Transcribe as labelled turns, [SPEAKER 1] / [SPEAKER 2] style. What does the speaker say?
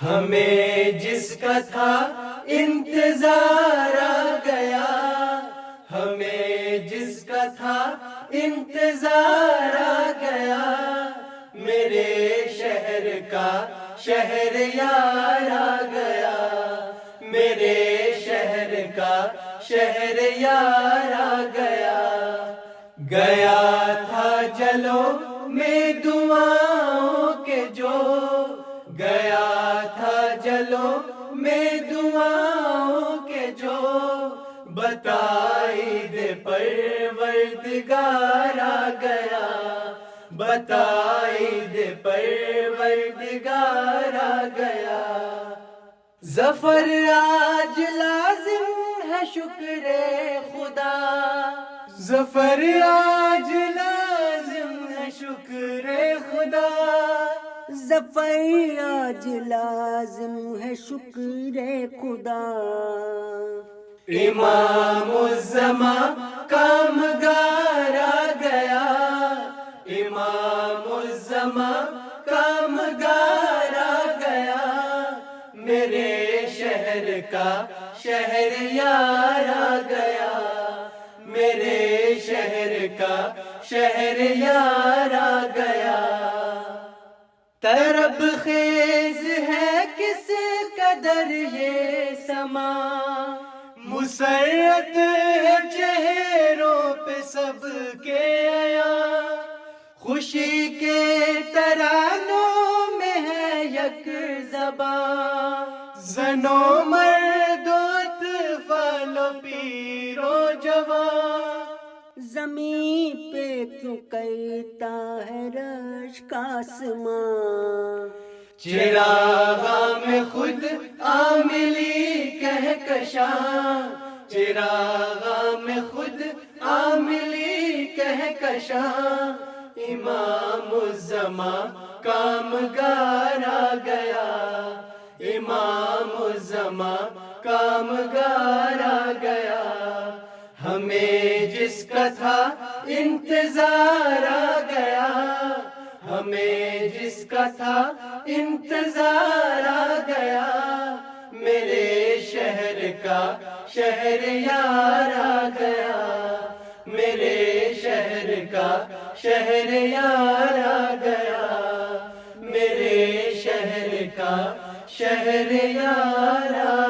[SPEAKER 1] ہمیں جس کا تھا انتظار آ گیا، ہمیں جس کا تھا انتظار آ گیا، میرے شہر کا شہر یار آ گیا، میرے شہر کا شہر یار آ گیا۔ گیا تھا جلو میں دعاؤں کے جو، گیا تھا جلو میں دعاؤں کے جو، بتائی دے پروردگار آ گیا، بتائی دے پروردگار آ گیا۔ ظفر آج لازم ہے شکر خدا، ظفر آج لازم ہے شکر خدا،
[SPEAKER 2] ظفر آج لازم ہے شکر خدا۔
[SPEAKER 1] امام الزمان کامگار آ گیا، امام الزمان کامگار آ گیا، میرے شہر کا شہر یار آ گیا، میرے شہر کا شہر یار آ گیا۔ طرب خیز ہے کس قدر یہ سما، مسرت ہے چہروں پہ سب کے عیاں، خوشی کے ترانوں میں ہے یک زبان، زنوں مردوں اطفال و پیر و جوان،
[SPEAKER 2] زمین پہ کیوں کرتا ہے رشک آسمان،
[SPEAKER 1] چراغاں میں خود عاملی کہکشاں، چراغاں میں خود عاملی کہکشاں، امام الزمان کامگار آ گیا، امام الزمان کامگار آ گیا، ہمیں جس کا تھا انتظار آ گیا، ہمیں جس کا تھا انتظار آ گیا، میرے شہر کا شہر یار آ گیا، میرے شہر کا شہر یار آ گیا، میرے شہر کا شہر یار آ